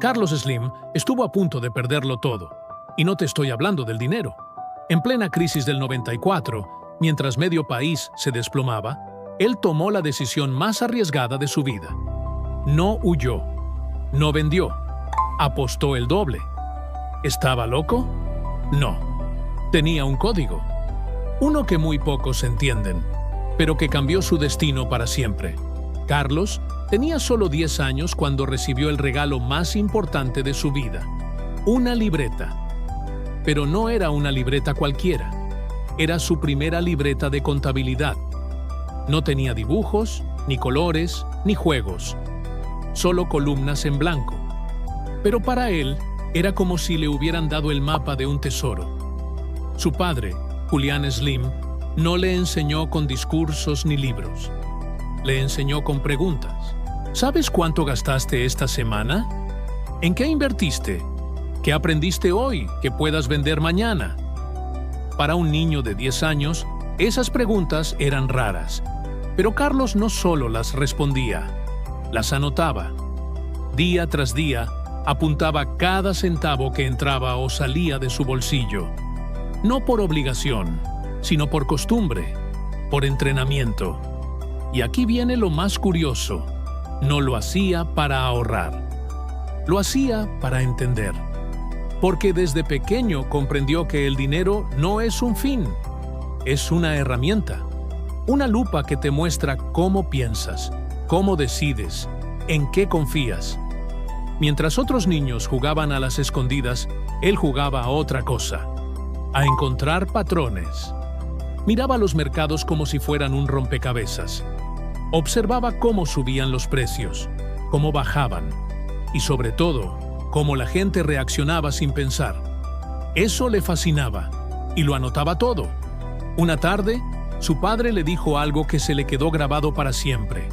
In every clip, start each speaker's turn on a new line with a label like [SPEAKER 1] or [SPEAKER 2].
[SPEAKER 1] Carlos Slim estuvo a punto de perderlo todo. Y no te estoy hablando del dinero. En plena crisis del 94, mientras medio país se desplomaba, él tomó la decisión más arriesgada de su vida. No huyó, no vendió, apostó el doble. ¿Estaba loco? No. Tenía un código. Uno que muy pocos entienden, pero que cambió su destino para siempre. Carlos tenía solo 10 años cuando recibió el regalo más importante de su vida, una libreta. Pero no era una libreta cualquiera, era su primera libreta de contabilidad. No tenía dibujos, ni colores, ni juegos, solo columnas en blanco. Pero para él era como si le hubieran dado el mapa de un tesoro. Su padre, Julián Slim, no le enseñó con discursos ni libros. Le enseñó con preguntas. ¿Sabes cuánto gastaste esta semana? ¿En qué invertiste? ¿Qué aprendiste hoy que puedas vender mañana? Para un niño de 10 años, esas preguntas eran raras. Pero Carlos no solo las respondía, las anotaba. Día tras día, apuntaba cada centavo que entraba o salía de su bolsillo. No por obligación, sino por costumbre, por entrenamiento. Y aquí viene lo más curioso. No lo hacía para ahorrar. Lo hacía para entender. Porque desde pequeño comprendió que el dinero no es un fin, es una herramienta. Una lupa que te muestra cómo piensas, cómo decides, en qué confías. Mientras otros niños jugaban a las escondidas, él jugaba a otra cosa, a encontrar patrones. Miraba los mercados como si fueran un rompecabezas. Observaba cómo subían los precios, cómo bajaban y, sobre todo, cómo la gente reaccionaba sin pensar. Eso le fascinaba y lo anotaba todo. Una tarde, su padre le dijo algo que se le quedó grabado para siempre.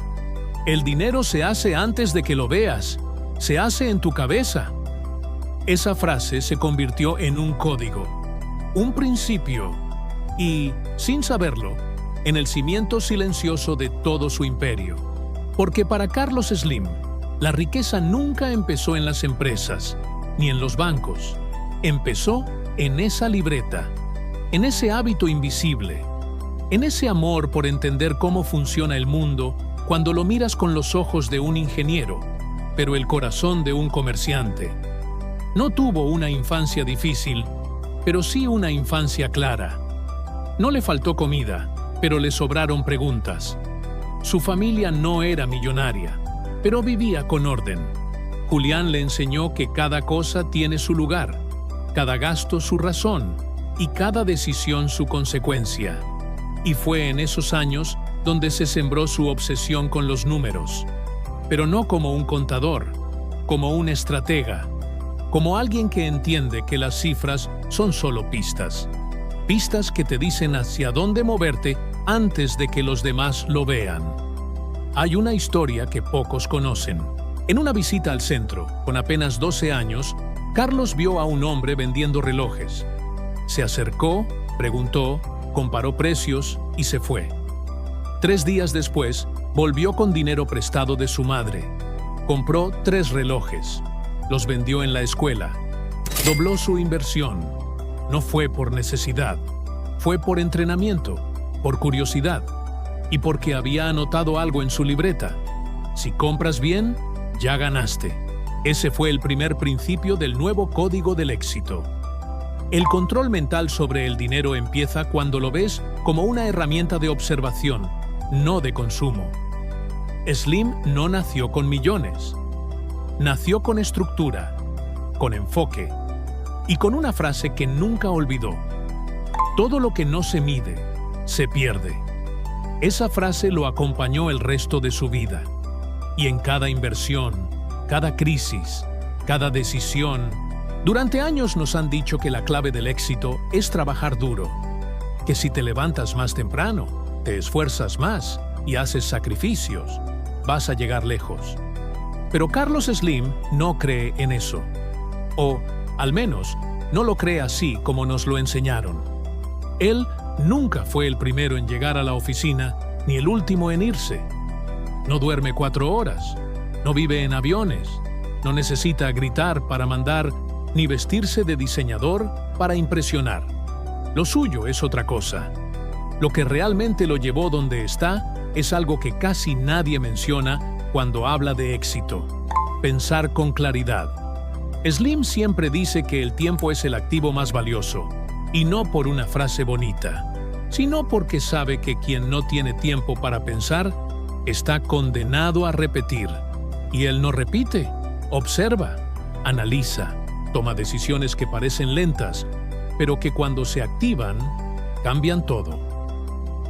[SPEAKER 1] El dinero se hace antes de que lo veas, se hace en tu cabeza. Esa frase se convirtió en un código, un principio y, sin saberlo, en el cimiento silencioso de todo su imperio. Porque para Carlos Slim, la riqueza nunca empezó en las empresas, ni en los bancos. Empezó en esa libreta, en ese hábito invisible, en ese amor por entender cómo funciona el mundo cuando lo miras con los ojos de un ingeniero, pero el corazón de un comerciante. No tuvo una infancia difícil, pero sí una infancia clara. No le faltó comida, pero le sobraron preguntas. Su familia no era millonaria, pero vivía con orden. Julián le enseñó que cada cosa tiene su lugar, cada gasto su razón y cada decisión su consecuencia. Y fue en esos años donde se sembró su obsesión con los números, pero no como un contador, como un estratega, como alguien que entiende que las cifras son solo pistas. Pistas que te dicen hacia dónde moverte antes de que los demás lo vean. Hay una historia que pocos conocen. En una visita al centro, con apenas 12 años, Carlos vio a un hombre vendiendo relojes. Se acercó, preguntó, comparó precios y se fue. 3 días después, volvió con dinero prestado de su madre. Compró 3 relojes. Los vendió en la escuela. Dobló su inversión. No fue por necesidad, fue por entrenamiento, por curiosidad y porque había anotado algo en su libreta. Si compras bien, ya ganaste. Ese fue el primer principio del nuevo código del éxito. El control mental sobre el dinero empieza cuando lo ves como una herramienta de observación, no de consumo. Slim no nació con millones. Nació con estructura, con enfoque y con una frase que nunca olvidó. Todo lo que no se mide, se pierde. Esa frase lo acompañó el resto de su vida. Y en cada inversión, cada crisis, cada decisión, durante años nos han dicho que la clave del éxito es trabajar duro, que si te levantas más temprano, te esfuerzas más y haces sacrificios, vas a llegar lejos. Pero Carlos Slim no cree en eso. O, al menos, no lo cree así como nos lo enseñaron. Él nunca fue el primero en llegar a la oficina, ni el último en irse. No duerme 4 horas, no vive en aviones, No necesita gritar para mandar, ni vestirse de diseñador para impresionar. Lo suyo es otra cosa. Lo que realmente lo llevó donde está es algo que casi nadie menciona cuando habla de éxito: pensar con claridad. Slim siempre dice que el tiempo es el activo más valioso, y no por una frase bonita, sino porque sabe que quien no tiene tiempo para pensar está condenado a repetir. Y él no repite, observa, analiza, toma decisiones que parecen lentas, pero que cuando se activan, cambian todo.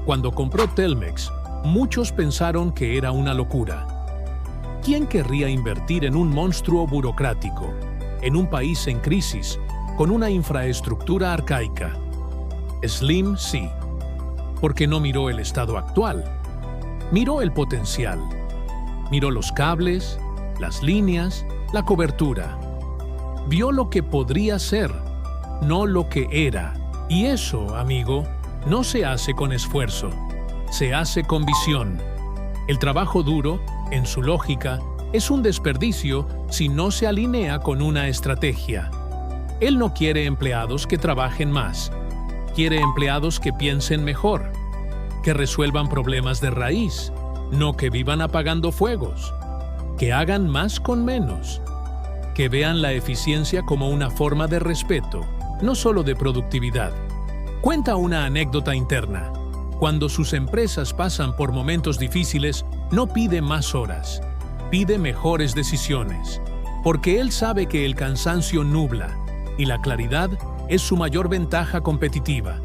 [SPEAKER 1] Cuando compró Telmex, muchos pensaron que era una locura. ¿Quién querría invertir en un monstruo burocrático, en un país en crisis, con una infraestructura arcaica? Slim sí, porque no miró el estado actual. Miró el potencial. Miró los cables, las líneas, la cobertura. Vio lo que podría ser, no lo que era. Y eso, amigo, no se hace con esfuerzo, se hace con visión. El trabajo duro, en su lógica, es un desperdicio si no se alinea con una estrategia. Él no quiere empleados que trabajen más. Quiere empleados que piensen mejor, que resuelvan problemas de raíz, no que vivan apagando fuegos, que hagan más con menos, que vean la eficiencia como una forma de respeto, no solo de productividad. Cuenta una anécdota interna. Cuando sus empresas pasan por momentos difíciles, no pide más horas, pide mejores decisiones, porque él sabe que el cansancio nubla y la claridad es su mayor ventaja competitiva.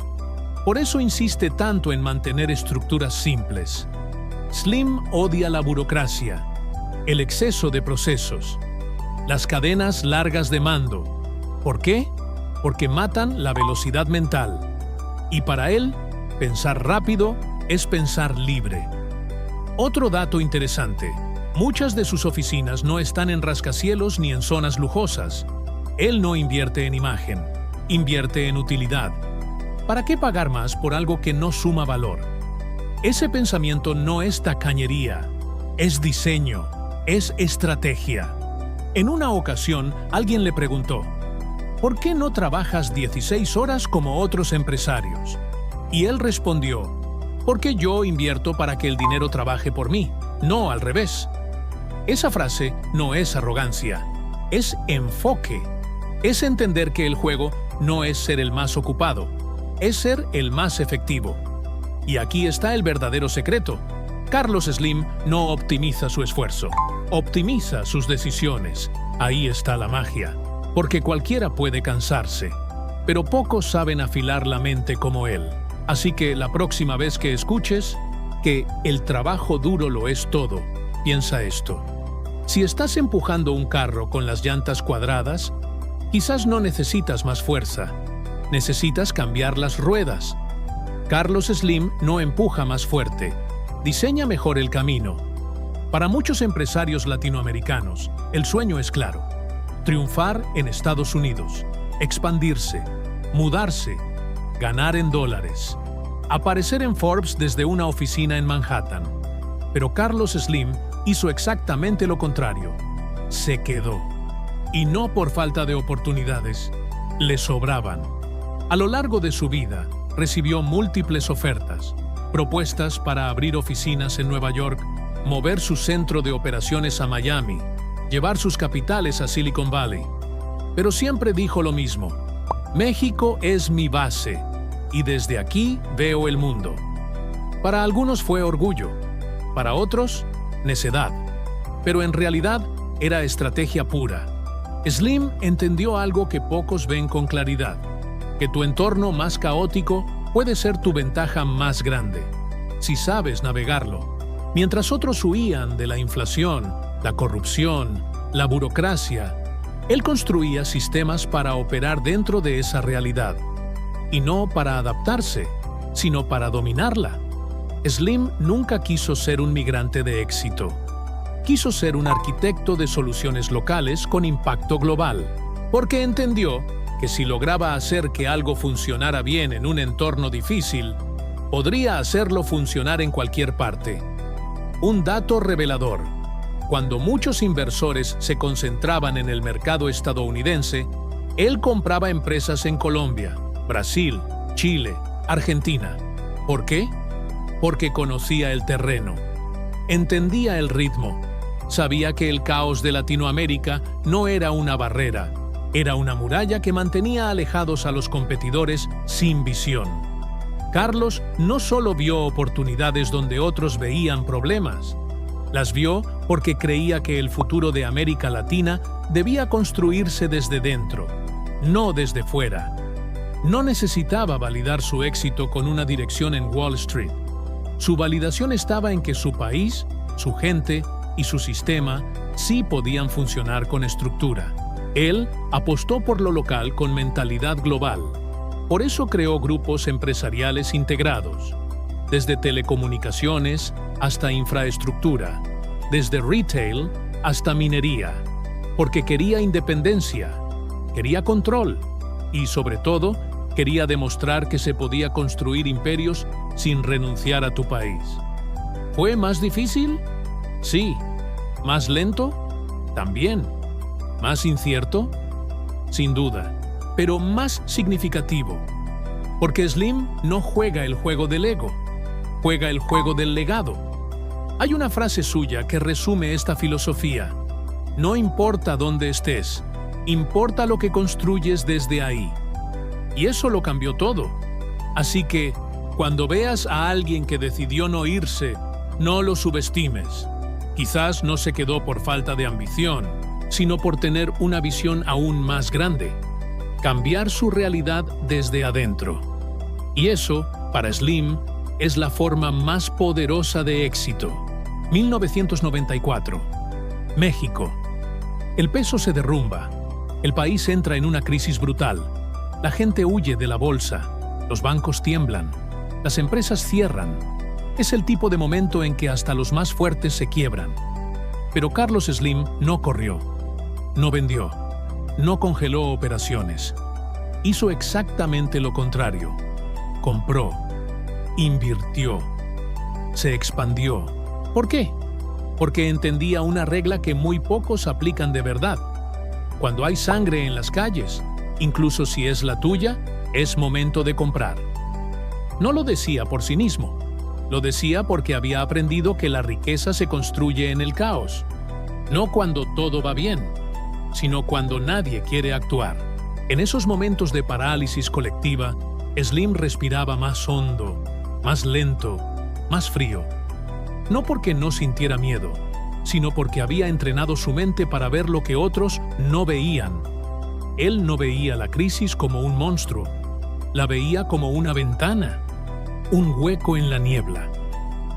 [SPEAKER 1] Por eso insiste tanto en mantener estructuras simples. Slim odia la burocracia, el exceso de procesos, las cadenas largas de mando. ¿Por qué? Porque matan la velocidad mental. Y para él, pensar rápido es pensar libre. Otro dato interesante: muchas de sus oficinas no están en rascacielos ni en zonas lujosas. Él no invierte en imagen, invierte en utilidad. ¿Para qué pagar más por algo que no suma valor? Ese pensamiento no es tacañería, es diseño, es estrategia. En una ocasión, alguien le preguntó: ¿por qué no trabajas 16 horas como otros empresarios? Y él respondió: porque yo invierto para que el dinero trabaje por mí, no al revés. Esa frase no es arrogancia, es enfoque. Es entender que el juego no es ser el más ocupado, es ser el más efectivo. Y aquí está el verdadero secreto. Carlos Slim no optimiza su esfuerzo, optimiza sus decisiones. Ahí está la magia, porque cualquiera puede cansarse, pero pocos saben afilar la mente como él. Así que la próxima vez que escuches que el trabajo duro lo es todo, piensa esto. Si estás empujando un carro con las llantas cuadradas, quizás no necesitas más fuerza, necesitas cambiar las ruedas. Carlos Slim no empuja más fuerte, diseña mejor el camino. Para muchos empresarios latinoamericanos, el sueño es claro: triunfar en Estados Unidos, expandirse, mudarse, ganar en dólares, aparecer en Forbes desde una oficina en Manhattan. Pero Carlos Slim hizo exactamente lo contrario. Se quedó. Y no por falta de oportunidades, le sobraban. A lo largo de su vida, recibió múltiples ofertas, propuestas para abrir oficinas en Nueva York, mover su centro de operaciones a Miami, llevar sus capitales a Silicon Valley. Pero siempre dijo lo mismo: México es mi base, y desde aquí veo el mundo. Para algunos fue orgullo, para otros, necedad, pero en realidad era estrategia pura. Slim entendió algo que pocos ven con claridad: que tu entorno más caótico puede ser tu ventaja más grande, si sabes navegarlo. Mientras otros huían de la inflación, la corrupción, la burocracia, él construía sistemas para operar dentro de esa realidad. Y no para adaptarse, sino para dominarla. Slim nunca quiso ser un migrante de éxito. Quiso ser un arquitecto de soluciones locales con impacto global, porque entendió que si lograba hacer que algo funcionara bien en un entorno difícil, podría hacerlo funcionar en cualquier parte. Un dato revelador: Cuando muchos inversores se concentraban en el mercado estadounidense, él compraba empresas en Colombia, Brasil, Chile, Argentina. ¿Por qué? Porque conocía el terreno, entendía el ritmo, sabía que el caos de Latinoamérica no era una barrera, era una muralla que mantenía alejados a los competidores sin visión. Carlos no solo vio oportunidades donde otros veían problemas, las vio porque creía que el futuro de América Latina debía construirse desde dentro, no desde fuera. No necesitaba validar su éxito con una dirección en Wall Street. Su validación estaba en que su país, su gente y su sistema sí podían funcionar con estructura. Él apostó por lo local con mentalidad global. Por eso creó grupos empresariales integrados, desde telecomunicaciones hasta infraestructura, desde retail hasta minería, porque quería independencia, quería control y, sobre todo, quería demostrar que se podía construir imperios sin renunciar a tu país. ¿Fue más difícil? Sí. ¿Más lento? También. ¿Más incierto? Sin duda, pero más significativo. Porque Slim no juega el juego del ego, juega el juego del legado. Hay una frase suya que resume esta filosofía. No importa dónde estés, importa lo que construyes desde ahí. Y eso lo cambió todo. Así que, cuando veas a alguien que decidió no irse, no lo subestimes. Quizás no se quedó por falta de ambición, sino por tener una visión aún más grande. Cambiar su realidad desde adentro. Y eso, para Slim, es la forma más poderosa de éxito. 1994. México. El peso se derrumba. El país entra en una crisis brutal. La gente huye de la bolsa. Los bancos tiemblan. Las empresas cierran. Es el tipo de momento en que hasta los más fuertes se quiebran. Pero Carlos Slim no corrió. No vendió. No congeló operaciones. Hizo exactamente lo contrario. Compró. Invirtió. Se expandió. ¿Por qué? Porque entendía una regla que muy pocos aplican de verdad. Cuando hay sangre en las calles, incluso si es la tuya, es momento de comprar. No lo decía por cinismo. Lo decía porque había aprendido que la riqueza se construye en el caos. No cuando todo va bien, sino cuando nadie quiere actuar. En esos momentos de parálisis colectiva, Slim respiraba más hondo, más lento, más frío. No porque no sintiera miedo, sino porque había entrenado su mente para ver lo que otros no veían. Él no veía la crisis como un monstruo, la veía como una ventana, un hueco en la niebla,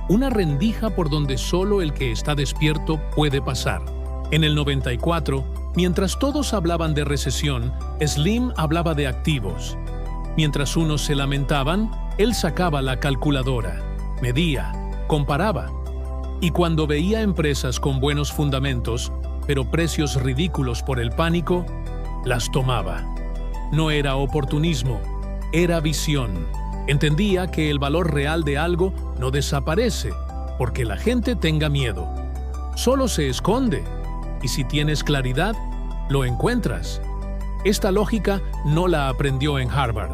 [SPEAKER 1] una rendija por donde solo el que está despierto puede pasar. En el 94, mientras todos hablaban de recesión, Slim hablaba de activos. Mientras unos se lamentaban, él sacaba la calculadora, medía, comparaba. Y cuando veía empresas con buenos fundamentos, pero precios ridículos por el pánico, las tomaba. No era oportunismo, era visión. Entendía que el valor real de algo no desaparece porque la gente tenga miedo. Solo se esconde. Y si tienes claridad, lo encuentras. Esta lógica no la aprendió en Harvard.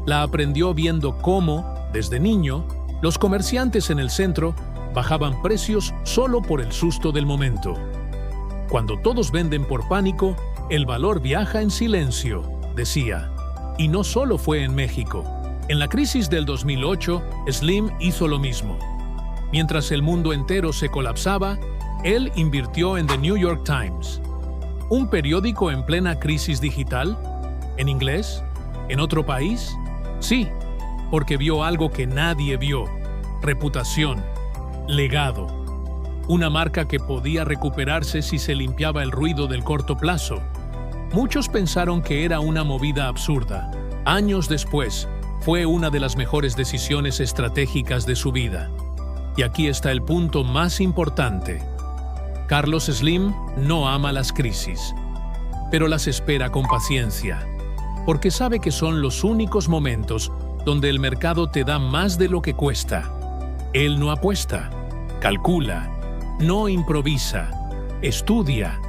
[SPEAKER 1] La aprendió viendo cómo, desde niño, los comerciantes en el centro bajaban precios solo por el susto del momento. Cuando todos venden por pánico, el valor viaja en silencio, decía. Y no solo fue en México. En la crisis del 2008, Slim hizo lo mismo. Mientras el mundo entero se colapsaba, él invirtió en The New York Times, un periódico en plena crisis digital. ¿En inglés? ¿En otro país? Sí, porque vio algo que nadie vio: reputación, legado, una marca que podía recuperarse si se limpiaba el ruido del corto plazo. Muchos pensaron que era una movida absurda. Años después, fue una de las mejores decisiones estratégicas de su vida. Y aquí está el punto más importante. Carlos Slim no ama las crisis, pero las espera con paciencia, porque sabe que son los únicos momentos donde el mercado te da más de lo que cuesta. Él no apuesta, calcula, no improvisa, estudia,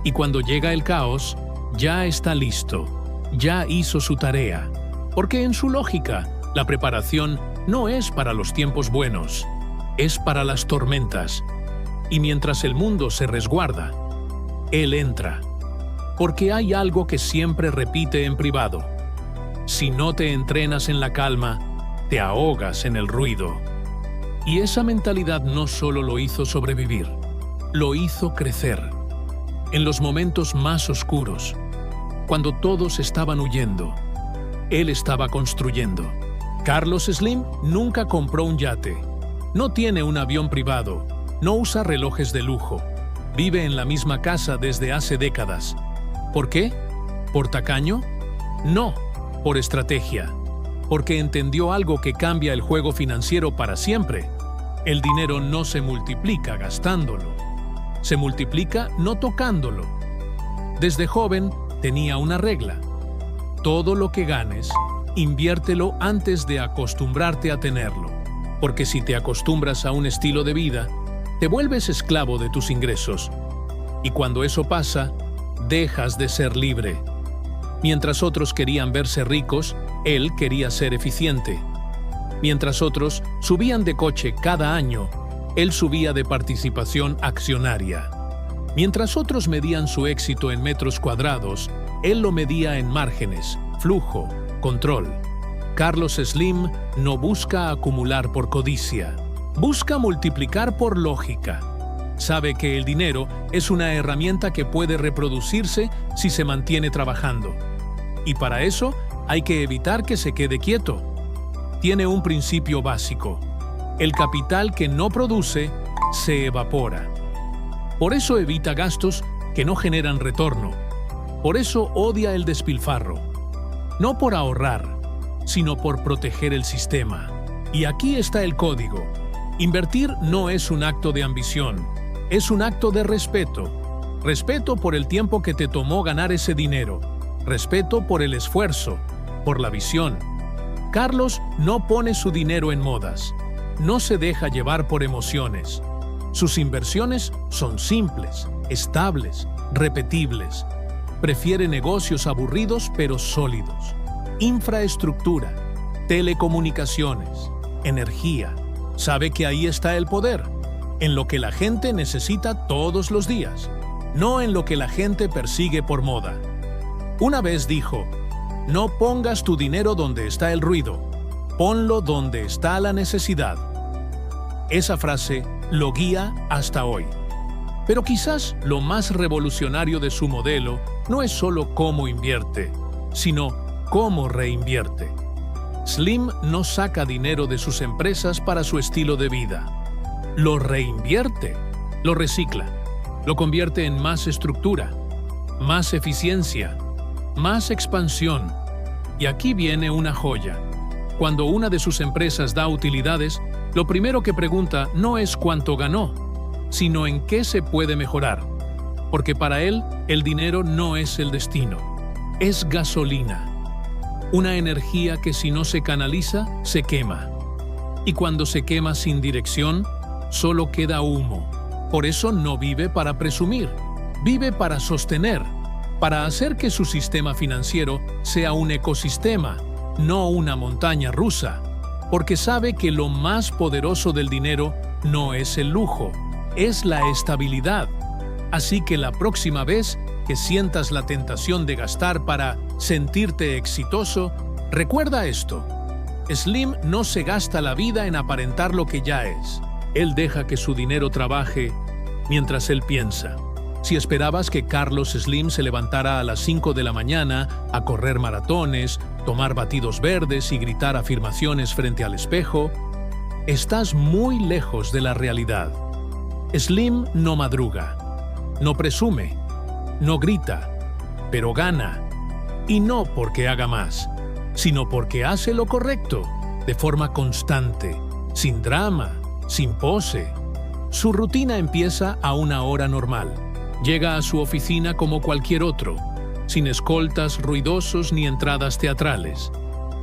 [SPEAKER 1] y cuando llega el caos, ya está listo, ya hizo su tarea, porque en su lógica, la preparación no es para los tiempos buenos, es para las tormentas. Y mientras el mundo se resguarda, él entra. Porque hay algo que siempre repite en privado. Si no te entrenas en la calma, te ahogas en el ruido. Y esa mentalidad no solo lo hizo sobrevivir, lo hizo crecer. En los momentos más oscuros, cuando todos estaban huyendo, él estaba construyendo. Carlos Slim nunca compró un yate, no tiene un avión privado, no usa relojes de lujo, vive en la misma casa desde hace décadas. ¿Por qué? ¿Por tacaño? No, por estrategia. Porque entendió algo que cambia el juego financiero para siempre. El dinero no se multiplica gastándolo, se multiplica no tocándolo. Desde joven tenía una regla. Todo lo que ganes, inviértelo antes de acostumbrarte a tenerlo. Porque si te acostumbras a un estilo de vida, te vuelves esclavo de tus ingresos. Y cuando eso pasa, dejas de ser libre. Mientras otros querían verse ricos, él quería ser eficiente. Mientras otros subían de coche cada año, él subía de participación accionaria. Mientras otros medían su éxito en metros cuadrados, él lo medía en márgenes, flujo, control. Carlos Slim no busca acumular por codicia, busca multiplicar por lógica. Sabe que el dinero es una herramienta que puede reproducirse si se mantiene trabajando. Y para eso hay que evitar que se quede quieto. Tiene un principio básico. El capital que no produce se evapora. Por eso evita gastos que no generan retorno. Por eso odia el despilfarro. No por ahorrar, sino por proteger el sistema. Y aquí está el código. Invertir no es un acto de ambición, es un acto de respeto. Respeto por el tiempo que te tomó ganar ese dinero. Respeto por el esfuerzo, por la visión. Carlos no pone su dinero en modas. No se deja llevar por emociones. Sus inversiones son simples, estables, repetibles. Prefiere negocios aburridos pero sólidos. Infraestructura, telecomunicaciones, energía. Sabe que ahí está el poder, en lo que la gente necesita todos los días, no en lo que la gente persigue por moda. Una vez dijo, no pongas tu dinero donde está el ruido, ponlo donde está la necesidad. Esa frase lo guía hasta hoy. Pero quizás lo más revolucionario de su modelo no es solo cómo invierte, sino cómo reinvierte. Slim no saca dinero de sus empresas para su estilo de vida. Lo reinvierte, lo recicla, lo convierte en más estructura, más eficiencia, más expansión. Y aquí viene una joya. Cuando una de sus empresas da utilidades, lo primero que pregunta no es cuánto ganó, sino en qué se puede mejorar. Porque para él, el dinero no es el destino, es gasolina. Una energía que si no se canaliza, se quema. Y cuando se quema sin dirección, solo queda humo. Por eso no vive para presumir, vive para sostener, para hacer que su sistema financiero sea un ecosistema, no una montaña rusa. Porque sabe que lo más poderoso del dinero no es el lujo, es la estabilidad. Así que la próxima vez que sientas la tentación de gastar para sentirte exitoso, recuerda esto. Slim no se gasta la vida en aparentar lo que ya es. Él deja que su dinero trabaje mientras él piensa. Si esperabas que Carlos Slim se levantara a las 5 de la mañana a correr maratones, tomar batidos verdes y gritar afirmaciones frente al espejo, estás muy lejos de la realidad. Slim no madruga, no presume, no grita, pero gana. Y no porque haga más, sino porque hace lo correcto, de forma constante, sin drama, sin pose. Su rutina empieza a una hora normal. Llega a su oficina como cualquier otro, sin escoltas ruidosos ni entradas teatrales.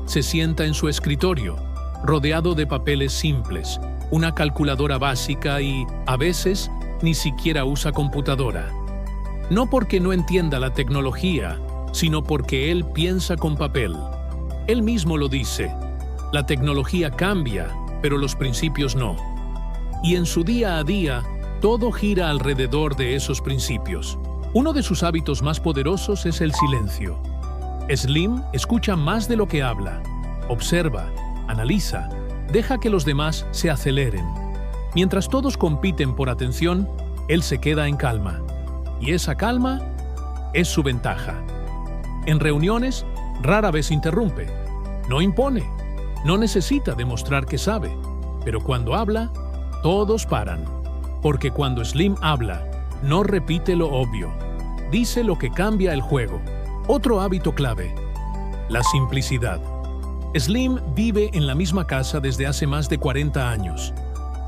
[SPEAKER 1] Se sienta en su escritorio, rodeado de papeles simples, una calculadora básica y, a veces, ni siquiera usa computadora. No porque no entienda la tecnología, sino porque él piensa con papel. Él mismo lo dice, la tecnología cambia, pero los principios no. Y en su día a día, todo gira alrededor de esos principios. Uno de sus hábitos más poderosos es el silencio. Slim escucha más de lo que habla, observa, analiza, deja que los demás se aceleren. Mientras todos compiten por atención, él se queda en calma. Y esa calma es su ventaja. En reuniones, rara vez interrumpe. No impone. No necesita demostrar que sabe. Pero cuando habla, todos paran. Porque cuando Slim habla, no repite lo obvio. Dice lo que cambia el juego. Otro hábito clave: la simplicidad. Slim vive en la misma casa desde hace más de 40 años.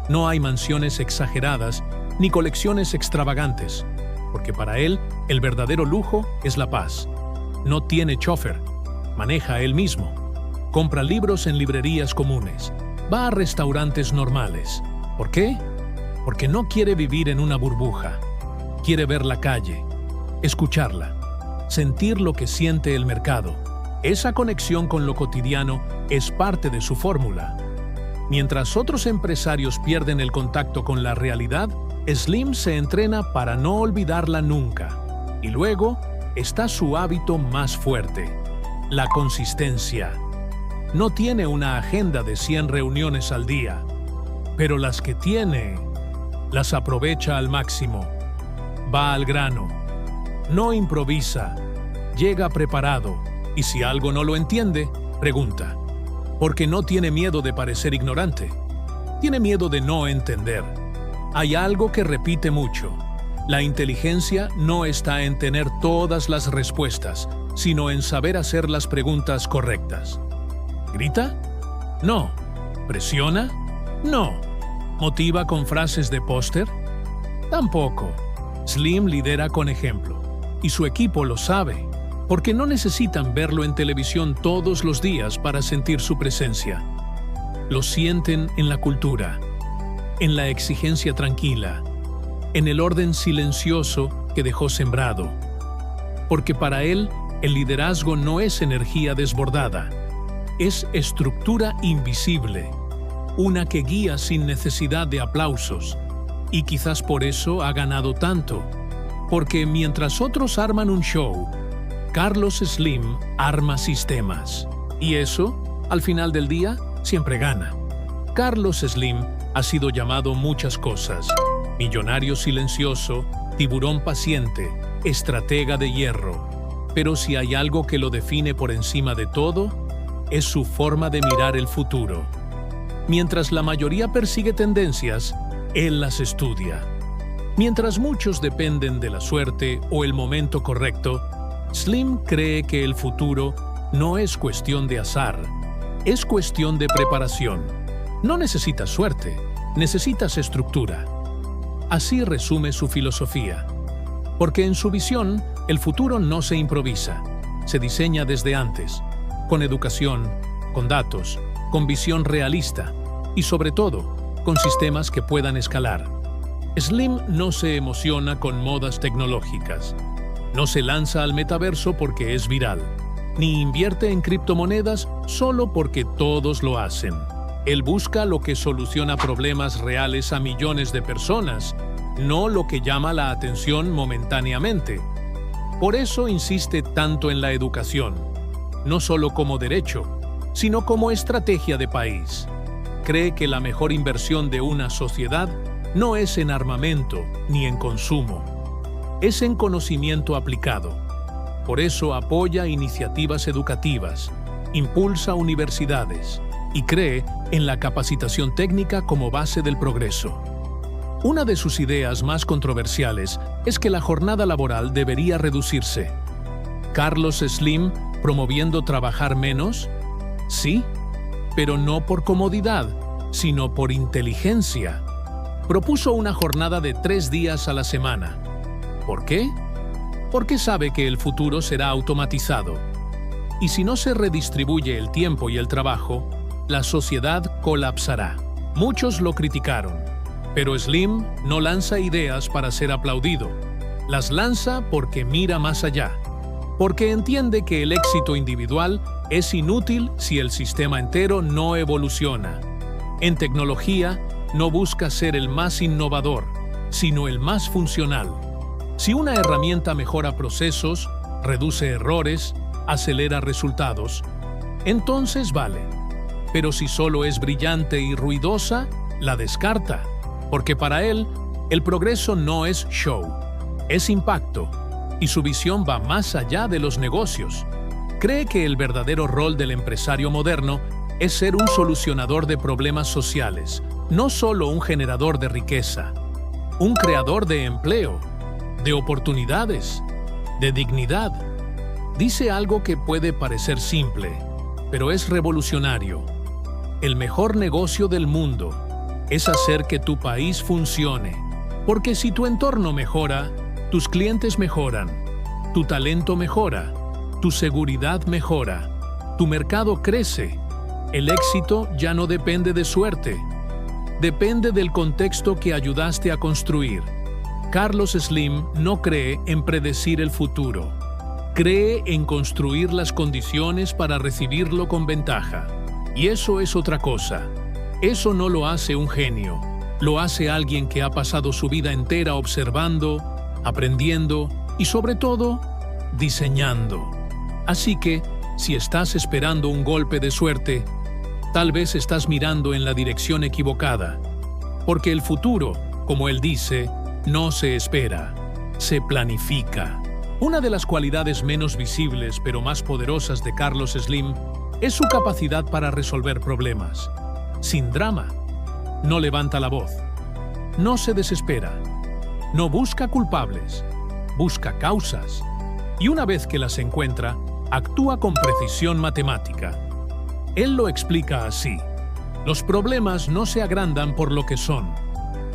[SPEAKER 1] No hay mansiones exageradas ni colecciones extravagantes, porque para él el verdadero lujo es la paz. No tiene chofer, maneja él mismo, compra libros en librerías comunes, va a restaurantes normales. ¿Por qué? Porque no quiere vivir en una burbuja. Quiere ver la calle, escucharla, sentir lo que siente el mercado. Esa conexión con lo cotidiano es parte de su fórmula. Mientras otros empresarios pierden el contacto con la realidad, Slim se entrena para no olvidarla nunca. Y luego está su hábito más fuerte: la consistencia. No tiene una agenda de 100 reuniones al día, pero las que tiene, las aprovecha al máximo. Va al grano, no improvisa, llega preparado, y si algo no lo entiende, pregunta. Porque no tiene miedo de parecer ignorante, tiene miedo de no entender. Hay algo que repite mucho: la inteligencia no está en tener todas las respuestas, sino en saber hacer las preguntas correctas. ¿Grita? No. ¿Presiona? No. ¿Motiva con frases de póster? Tampoco. Slim lidera con ejemplo, y su equipo lo sabe, porque no necesitan verlo en televisión todos los días para sentir su presencia. Lo sienten en la cultura, en la exigencia tranquila, en el orden silencioso que dejó sembrado. Porque para él, el liderazgo no es energía desbordada, es estructura invisible, una que guía sin necesidad de aplausos. Y quizás por eso ha ganado tanto, porque mientras otros arman un show, Carlos Slim arma sistemas. Y eso, al final del día, siempre gana. Carlos Slim ha sido llamado muchas cosas: millonario silencioso, tiburón paciente, estratega de hierro. Pero si hay algo que lo define por encima de todo, es su forma de mirar el futuro. Mientras la mayoría persigue tendencias, él las estudia. Mientras muchos dependen de la suerte o el momento correcto, Slim cree que el futuro no es cuestión de azar, es cuestión de preparación. No necesitas suerte, necesitas estructura. Así resume su filosofía. Porque en su visión, el futuro no se improvisa, se diseña desde antes, con educación, con datos, con visión realista y, sobre todo, con sistemas que puedan escalar. Slim no se emociona con modas tecnológicas. No se lanza al metaverso porque es viral, ni invierte en criptomonedas solo porque todos lo hacen. Él busca lo que soluciona problemas reales a millones de personas, no lo que llama la atención momentáneamente. Por eso insiste tanto en la educación, no solo como derecho, sino como estrategia de país. Cree que la mejor inversión de una sociedad no es en armamento ni en consumo, es en conocimiento aplicado. Por eso apoya iniciativas educativas, impulsa universidades y cree en la capacitación técnica como base del progreso. Una de sus ideas más controversiales es que la jornada laboral debería reducirse. ¿Carlos Slim promoviendo trabajar menos? Sí, pero no por comodidad, sino por inteligencia. Propuso una jornada de 3 días a la semana. ¿Por qué? Porque sabe que el futuro será automatizado. Y si no se redistribuye el tiempo y el trabajo, la sociedad colapsará. Muchos lo criticaron, Pero Slim no lanza ideas para ser aplaudido. Las lanza porque mira más allá. Porque entiende que el éxito individual es inútil si el sistema entero no evoluciona. En tecnología, no busca ser el más innovador, sino el más funcional. Si una herramienta mejora procesos, reduce errores, acelera resultados, entonces vale. Pero si solo es brillante y ruidosa, la descarta, porque para él, el progreso no es show, es impacto, y su visión va más allá de los negocios. Cree que el verdadero rol del empresario moderno es ser un solucionador de problemas sociales, no solo un generador de riqueza, un creador de empleo, de oportunidades, de dignidad. Dice algo que puede parecer simple, pero es revolucionario. El mejor negocio del mundo es hacer que tu país funcione, porque si tu entorno mejora, tus clientes mejoran, tu talento mejora, tu seguridad mejora, tu mercado crece. El éxito ya no depende de suerte, depende del contexto que ayudaste a construir. Carlos Slim no cree en predecir el futuro, cree en construir las condiciones para recibirlo con ventaja. Y eso es otra cosa. Eso no lo hace un genio, lo hace alguien que ha pasado su vida entera observando, aprendiendo y sobre todo, diseñando. Así que, si estás esperando un golpe de suerte, tal vez estás mirando en la dirección equivocada, porque el futuro, como él dice, no se espera, se planifica. Una de las cualidades menos visibles pero más poderosas de Carlos Slim es su capacidad para resolver problemas. Sin drama. No levanta la voz. No se desespera. No busca culpables. Busca causas. Y una vez que las encuentra, actúa con precisión matemática. Él lo explica así. Los problemas no se agrandan por lo que son.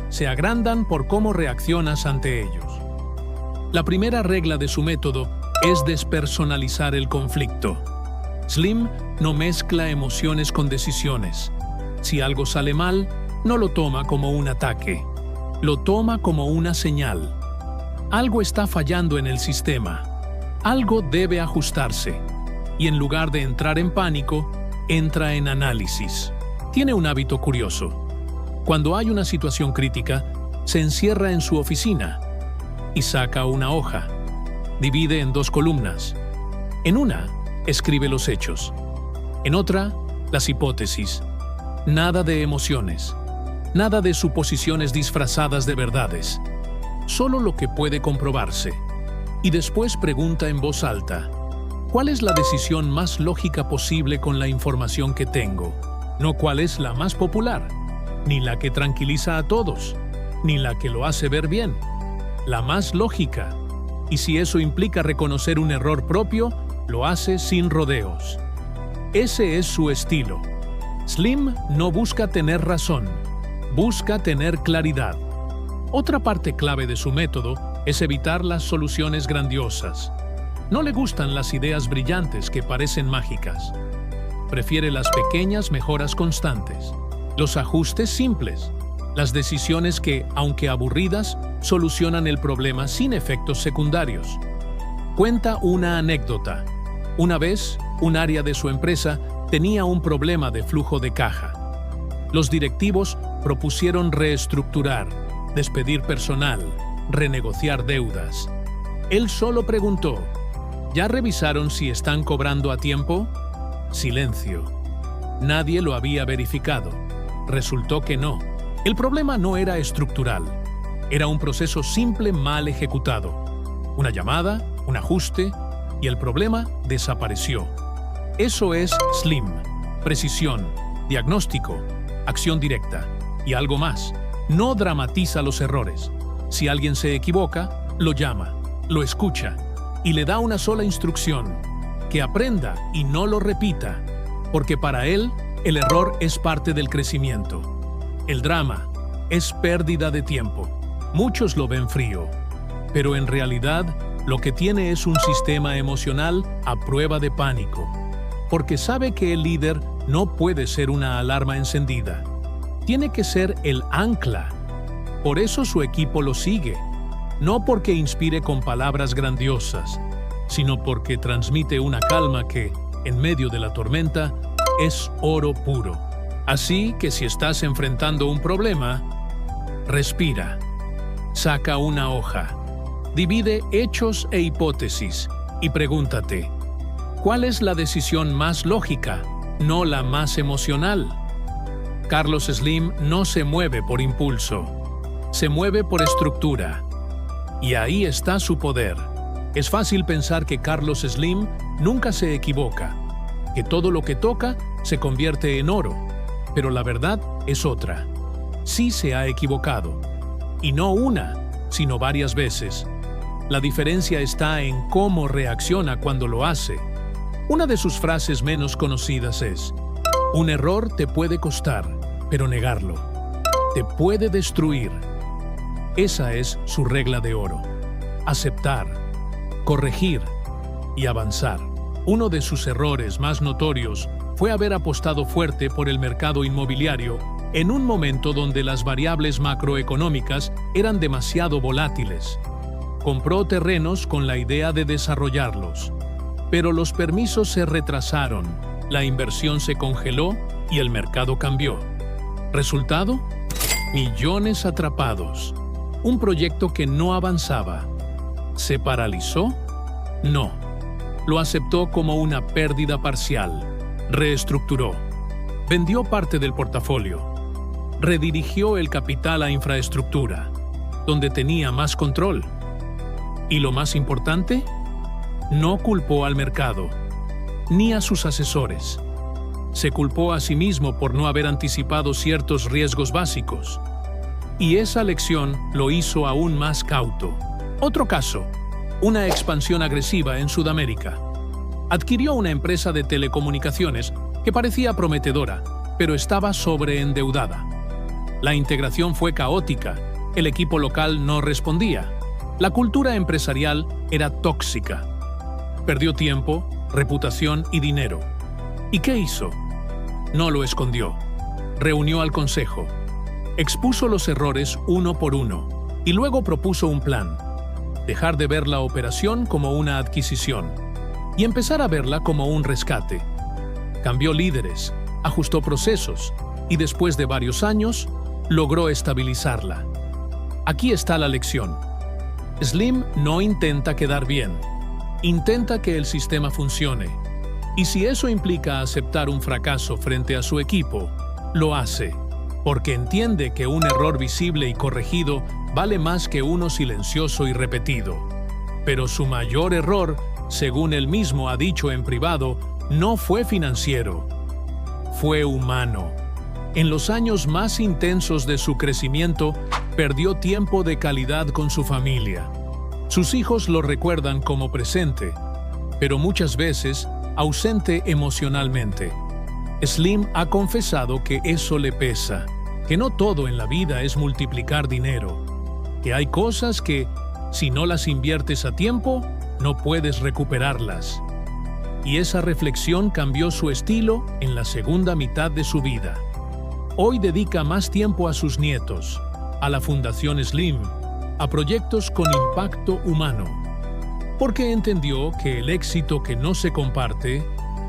[SPEAKER 1] Se agrandan por cómo reaccionas ante ellos. La primera regla de su método es despersonalizar el conflicto. Slim no mezcla emociones con decisiones. Si algo sale mal, no lo toma como un ataque. Lo toma como una señal. Algo está fallando en el sistema. Algo debe ajustarse. Y en lugar de entrar en pánico, entra en análisis. Tiene un hábito curioso. Cuando hay una situación crítica, se encierra en su oficina y saca una hoja. Divide en 2 columnas. En una, escribe los hechos. En otra, las hipótesis. Nada de emociones. Nada de suposiciones disfrazadas de verdades. Solo lo que puede comprobarse. Y después pregunta en voz alta: ¿cuál es la decisión más lógica posible con la información que tengo? No cuál es la más popular, ni la que tranquiliza a todos, ni la que lo hace ver bien. La más lógica. Y si eso implica reconocer un error propio, lo hace sin rodeos. Ese es su estilo. Slim no busca tener razón, busca tener claridad. Otra parte clave de su método es evitar las soluciones grandiosas. No le gustan las ideas brillantes que parecen mágicas. Prefiere las pequeñas mejoras constantes, los ajustes simples, las decisiones que, aunque aburridas, solucionan el problema sin efectos secundarios. Cuenta una anécdota. Una vez, un área de su empresa tenía un problema de flujo de caja. Los directivos propusieron reestructurar, despedir personal, renegociar deudas. Él solo preguntó: ¿ya revisaron si están cobrando a tiempo? Silencio. Nadie lo había verificado. Resultó que no. El problema no era estructural. Era un proceso simple mal ejecutado. Una llamada, un ajuste, y el problema desapareció. Eso es Slim. Precisión, diagnóstico, acción directa. Y algo más. No dramatiza los errores. Si alguien se equivoca, lo llama, lo escucha y le da una sola instrucción: que aprenda y no lo repita, porque para él el error es parte del crecimiento. El drama es pérdida de tiempo. Muchos lo ven frío, pero en realidad lo que tiene es un sistema emocional a prueba de pánico, porque sabe que el líder no puede ser una alarma encendida. Tiene que ser el ancla, Por eso su equipo lo sigue, no porque inspire con palabras grandiosas, sino porque transmite una calma que, en medio de la tormenta, es oro puro. Así que si estás enfrentando un problema, respira. Saca una hoja, divide hechos e hipótesis y pregúntate, ¿cuál es la decisión más lógica, no la más emocional? Carlos Slim no se mueve por impulso, se mueve por estructura. Y ahí está su poder. Es fácil pensar que Carlos Slim nunca se equivoca, que todo lo que toca se convierte en oro, pero la verdad es otra. Sí se ha equivocado, y no una, sino varias veces. La diferencia está en cómo reacciona cuando lo hace. Una de sus frases menos conocidas es: un error te puede costar, pero negarlo te puede destruir. Esa es su regla de oro: aceptar, corregir y avanzar. Uno de sus errores más notorios fue haber apostado fuerte por el mercado inmobiliario en un momento donde las variables macroeconómicas eran demasiado volátiles. Compró terrenos con la idea de desarrollarlos, pero los permisos se retrasaron, la inversión se congeló y el mercado cambió. ¿Resultado? Millones atrapados. Un proyecto que no avanzaba. ¿Se paralizó? No. Lo aceptó como una pérdida parcial. Reestructuró. Vendió parte del portafolio. Redirigió el capital a infraestructura, donde tenía más control. Y lo más importante, no culpó al mercado, ni a sus asesores. Se culpó a sí mismo por no haber anticipado ciertos riesgos básicos. Y esa lección lo hizo aún más cauto. Otro caso, una expansión agresiva en Sudamérica. Adquirió una empresa de telecomunicaciones que parecía prometedora, pero estaba sobreendeudada. La integración fue caótica, el equipo local no respondía, la cultura empresarial era tóxica. Perdió tiempo, reputación y dinero. ¿Y qué hizo? No lo escondió. Reunió al consejo, expuso los errores uno por uno y luego propuso un plan: dejar de ver la operación como una adquisición y empezar a verla como un rescate. Cambió líderes, ajustó procesos y después de varios años logró estabilizarla. Aquí está la lección. Slim no intenta quedar bien, intenta que el sistema funcione. Y si eso implica aceptar un fracaso frente a su equipo, lo hace, porque entiende que un error visible y corregido vale más que uno silencioso y repetido. Pero su mayor error, según él mismo ha dicho en privado, no fue financiero, fue humano. En los años más intensos de su crecimiento, perdió tiempo de calidad con su familia. Sus hijos lo recuerdan como presente, pero muchas veces ausente emocionalmente. Slim ha confesado que eso le pesa, que no todo en la vida es multiplicar dinero, que hay cosas que, si no las inviertes a tiempo, no puedes recuperarlas. Y esa reflexión cambió su estilo en la segunda mitad de su vida. Hoy dedica más tiempo a sus nietos, a la Fundación Slim, a proyectos con impacto humano, porque entendió que el éxito que no se comparte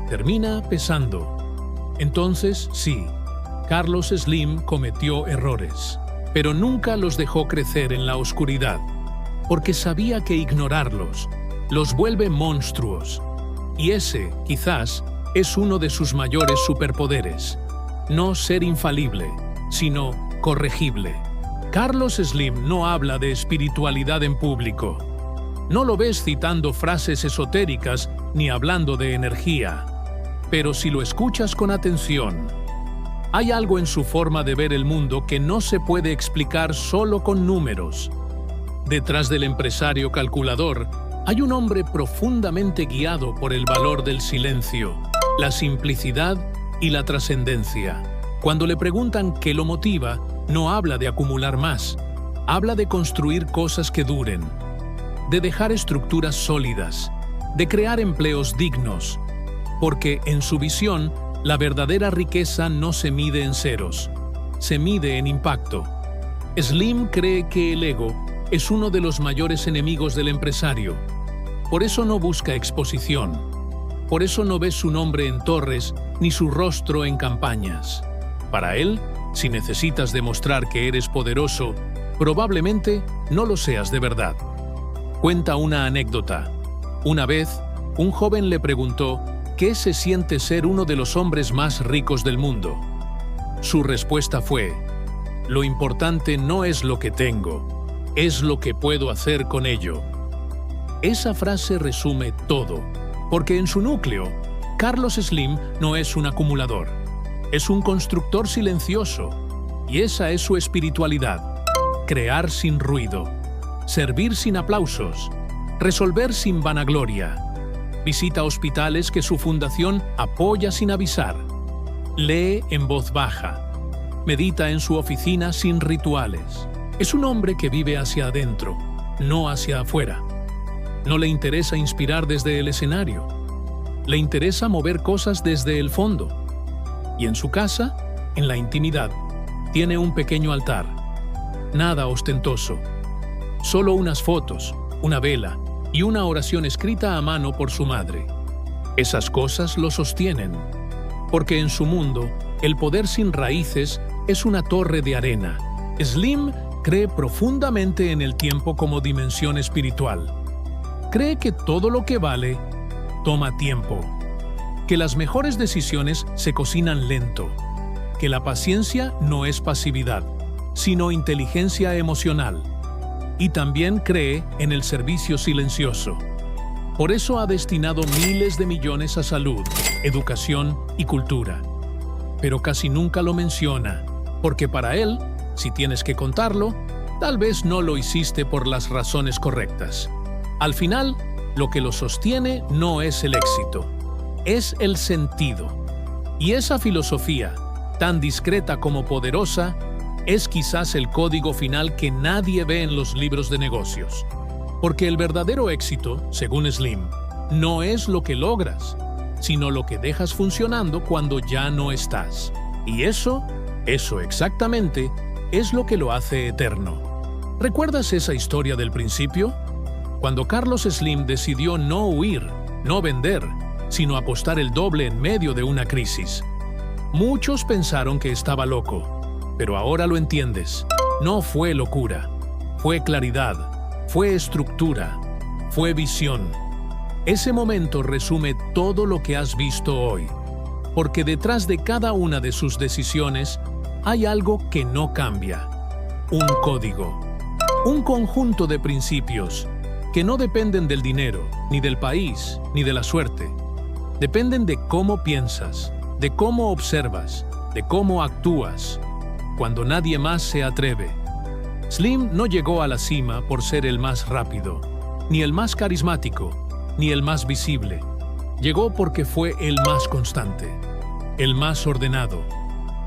[SPEAKER 1] termina pesando. Entonces, sí, Carlos Slim cometió errores, pero nunca los dejó crecer en la oscuridad, porque sabía que ignorarlos los vuelve monstruos. Y ese, quizás, es uno de sus mayores superpoderes. No ser infalible, sino corregible. Carlos Slim no habla de espiritualidad en público. No lo ves citando frases esotéricas ni hablando de energía. Pero si lo escuchas con atención, hay algo en su forma de ver el mundo que no se puede explicar solo con números. Detrás del empresario calculador, hay un hombre profundamente guiado por el valor del silencio, la simplicidad y la trascendencia. Cuando le preguntan qué lo motiva, no habla de acumular más, habla de construir cosas que duren, de dejar estructuras sólidas, de crear empleos dignos, porque en su visión, la verdadera riqueza no se mide en ceros, se mide en impacto. Slim cree que el ego es uno de los mayores enemigos del empresario. Por eso no busca exposición. Por eso no ves su nombre en torres ni su rostro en campañas. Para él, si necesitas demostrar que eres poderoso, probablemente no lo seas de verdad. Cuenta una anécdota. Una vez, un joven le preguntó qué se siente ser uno de los hombres más ricos del mundo. Su respuesta fue: lo importante no es lo que tengo, es lo que puedo hacer con ello. Esa frase resume todo, porque en su núcleo, Carlos Slim no es un acumulador, es un constructor silencioso, y esa es su espiritualidad: crear sin ruido, servir sin aplausos, resolver sin vanagloria. Visita hospitales que su fundación apoya sin avisar. Lee en voz baja. Medita en su oficina sin rituales. Es un hombre que vive hacia adentro, no hacia afuera. No le interesa inspirar desde el escenario. Le interesa mover cosas desde el fondo. Y en su casa, en la intimidad, tiene un pequeño altar. Nada ostentoso. Solo unas fotos, una vela y una oración escrita a mano por su madre. Esas cosas lo sostienen, porque en su mundo, el poder sin raíces es una torre de arena. Slim cree profundamente en el tiempo como dimensión espiritual. Cree que todo lo que vale toma tiempo, que las mejores decisiones se cocinan lento, que la paciencia no es pasividad, sino inteligencia emocional. Y también cree en el servicio silencioso. Por eso ha destinado miles de millones a salud, educación y cultura. Pero casi nunca lo menciona, porque para él, si tienes que contarlo, tal vez no lo hiciste por las razones correctas. Al final, lo que lo sostiene no es el éxito, es el sentido. Y esa filosofía, tan discreta como poderosa, es quizás el código final que nadie ve en los libros de negocios. Porque el verdadero éxito, según Slim, no es lo que logras, sino lo que dejas funcionando cuando ya no estás. Y eso exactamente, es lo que lo hace eterno. ¿Recuerdas esa historia del principio? Cuando Carlos Slim decidió no huir, no vender, sino apostar el doble en medio de una crisis. Muchos pensaron que estaba loco. Pero ahora lo entiendes. No fue locura, fue claridad, fue estructura, fue visión. Ese momento resume todo lo que has visto hoy, porque detrás de cada una de sus decisiones hay algo que no cambia. Un código, un conjunto de principios que no dependen del dinero, ni del país, ni de la suerte. Dependen de cómo piensas, de cómo observas, de cómo actúas, cuando nadie más se atreve. Slim no llegó a la cima por ser el más rápido, ni el más carismático, ni el más visible. Llegó porque fue el más constante, el más ordenado,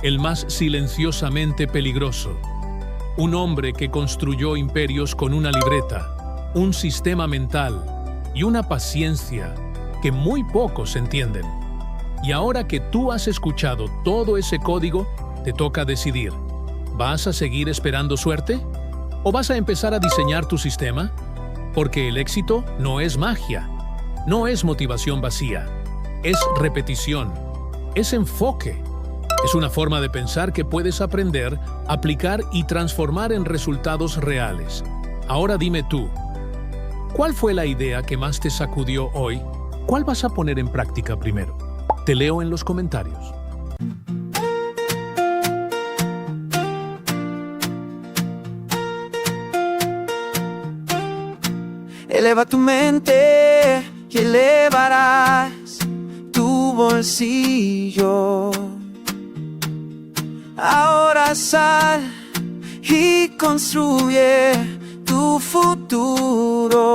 [SPEAKER 1] el más silenciosamente peligroso. Un hombre que construyó imperios con una libreta, un sistema mental y una paciencia que muy pocos entienden. Y ahora que tú has escuchado todo ese código, te toca decidir. ¿Vas a seguir esperando suerte? ¿O vas a empezar a diseñar tu sistema? Porque el éxito no es magia, no es motivación vacía, es repetición, es enfoque. Es una forma de pensar que puedes aprender, aplicar y transformar en resultados reales. Ahora dime tú, ¿cuál fue la idea que más te sacudió hoy? ¿Cuál vas a poner en práctica primero? Te leo en los comentarios.
[SPEAKER 2] Eleva tu mente y elevarás tu bolsillo. Ahora sal y construye tu futuro.